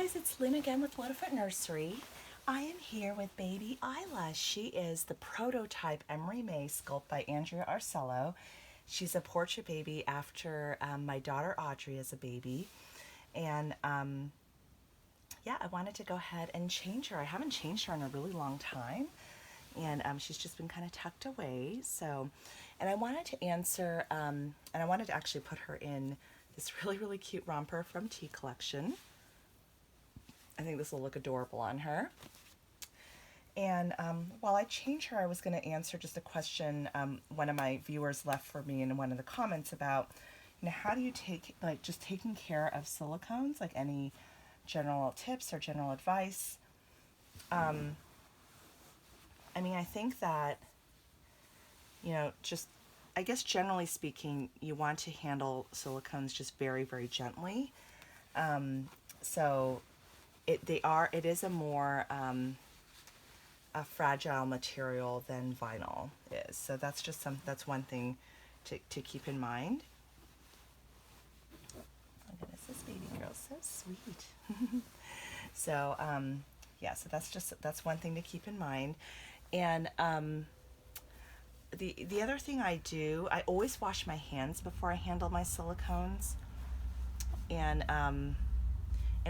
guys, it's Lynn again with Littlefoot Nursery. I am here with baby Isla. She is the prototype Emerie Mei sculpt by Andrea Arcello. She's a portrait baby after my daughter Audrey as a baby. And yeah, I wanted to go ahead and change her. I haven't changed her in a really long time. And she's just been kind of tucked away. So, and I wanted to answer, and I wanted to actually put her in this really cute romper from Tea Collection. I think this will look adorable on her. And while I change her, I was going to answer just a question one of my viewers left for me in one of the comments about, how do you take, like, just taking care of silicones, like any general tips or general advice. I think that, just, I guess generally speaking, you want to handle silicones just very gently. So it is a more a fragile material than vinyl is. So that's just that's one thing to keep in mind. Oh goodness, this baby girl's so sweet. So yeah, so that's one thing to keep in mind. And the other thing I do, I always wash my hands before I handle my silicones. And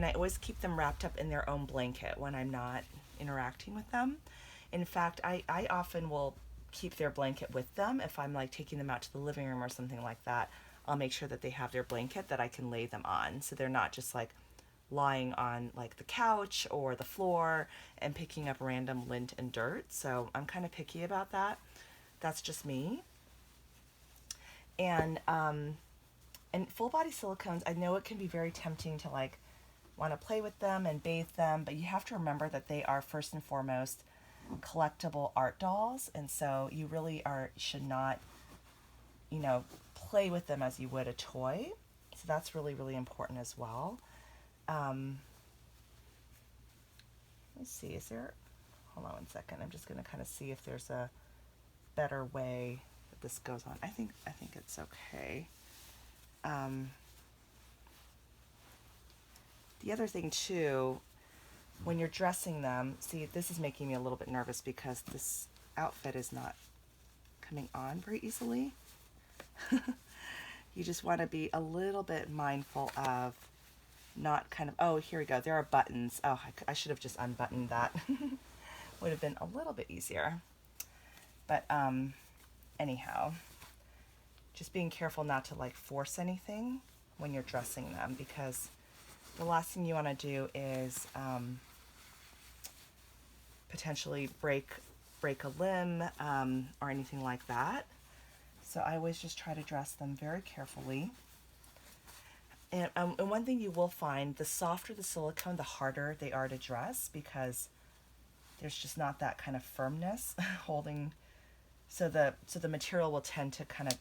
I always keep them wrapped up in their own blanket when I'm not interacting with them. In fact, I often will keep their blanket with them. If I'm like taking them out to the living room or something like that, I'll make sure that they have their blanket that I can lay them on, so they're not just like lying on like the couch or the floor and picking up random lint and dirt. So I'm kind of picky about that. That's just me. And full body silicones, I know it can be very tempting to like want to play with them and bathe them, but you have to remember that they are first and foremost collectible art dolls, and so you really should not play with them as you would a toy. So that's really important as well. Let's see, hold on one second, I'm just going to kind of see if there's a better way that this goes on. I think it's okay. The other thing too, when you're dressing them, see, this is making me a little bit nervous because this outfit is not coming on very easily. You just want to be a little bit mindful of not kind of, oh, here we go, there are buttons. Oh, I should have just unbuttoned that. Would have been a little bit easier. But anyhow, just being careful not to like force anything when you're dressing them, because the last thing you want to do is potentially break a limb or anything like that. So I always just try to dress them very carefully. And one thing you will find, the softer the silicone, the harder they are to dress, because there's just not that kind of firmness holding. So the material will tend to kind of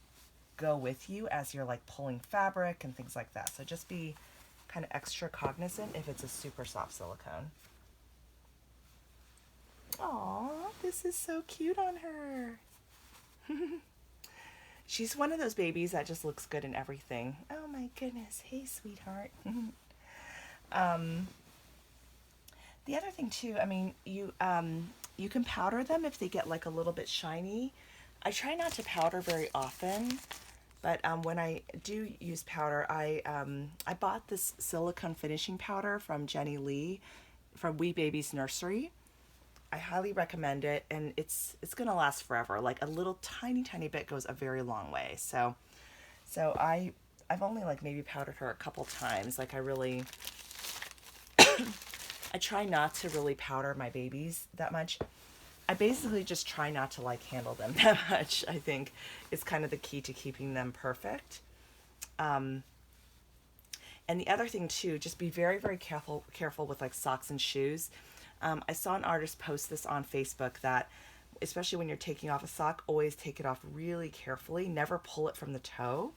go with you as you're like pulling fabric and things like that. So just be kind of extra cognizant if it's a super soft silicone. Aw, this is so cute on her. She's one of those babies that just looks good in everything. Oh my goodness. Hey, sweetheart. The other thing too, you can powder them if they get like a little bit shiny. I try not to powder very often, but when I do use powder, I bought this silicone finishing powder from Jenny Lee from Wee Baby's Nursery. I highly recommend it, and it's gonna last forever. Like a little tiny bit goes a very long way. So I've only like maybe powdered her a couple times. Like I try not to really powder my babies that much. I basically just try not to like handle them that much. I think is kind of the key to keeping them perfect. And the other thing too, just be very careful with like socks and shoes. I saw an artist post this on Facebook that, especially when you're taking off a sock, always take it off really carefully. Never pull it from the toe,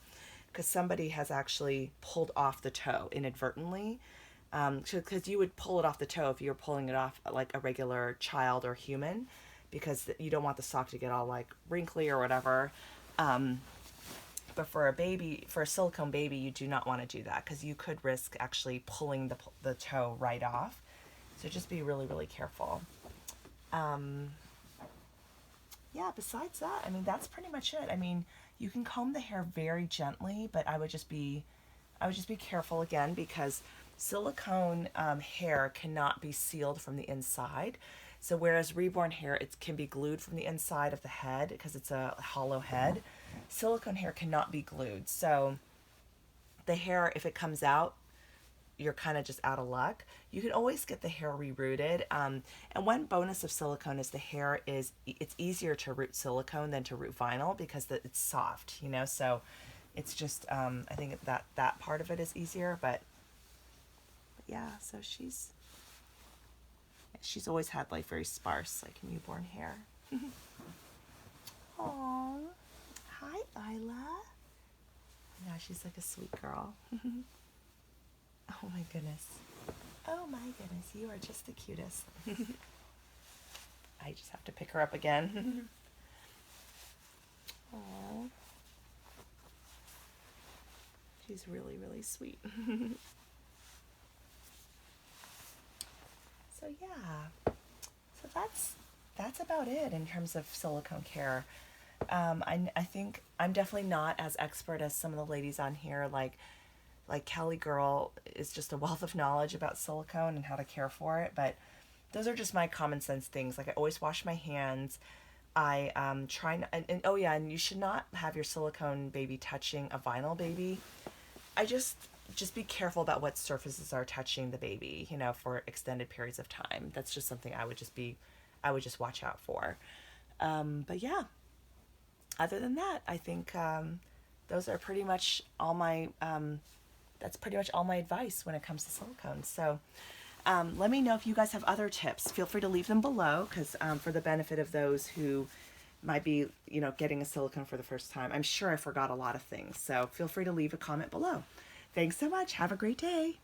because somebody has actually pulled off the toe inadvertently. Because you would pull it off the toe if you were pulling it off like a regular child or human, because you don't want the sock to get all like wrinkly or whatever. But for a baby, for a silicone baby, you do not want to do that because you could risk actually pulling the toe right off. So just be really, really careful. Yeah, besides that, I mean, that's pretty much it. I mean, you can comb the hair very gently, but I would just be careful again because silicone hair cannot be sealed from the inside. So whereas reborn hair, it can be glued from the inside of the head because it's a hollow head, silicone hair cannot be glued. So the hair, if it comes out, you're kind of just out of luck. You can always get the hair rerouted. And one bonus of silicone is the hair it's easier to root silicone than to root vinyl because it's soft, you know. So it's just I think that part of it is easier. But yeah, so she's always had like very sparse like newborn hair. Aww. Hi, Isla. Yeah, she's like a sweet girl. Oh my goodness. Oh my goodness, you are just the cutest. I just have to pick her up again. Aww. She's really, really sweet. So yeah, so that's about it in terms of silicone care. I think I'm definitely not as expert as some of the ladies on here. Like Kelly Girl is just a wealth of knowledge about silicone and how to care for it. But those are just my common sense things. Like I always wash my hands. I try and oh yeah, and you should not have your silicone baby touching a vinyl baby. I just be careful about what surfaces are touching the baby, you know, for extended periods of time. That's just something I would just watch out for. But yeah, other than that, I think those are pretty much all my that's pretty much all my advice when it comes to silicone. So let me know if you guys have other tips. Feel free to leave them below because for the benefit of those who might be, you know, getting a silicone for the first time. I'm sure I forgot a lot of things. So feel free to leave a comment below. Thanks so much. Have a great day.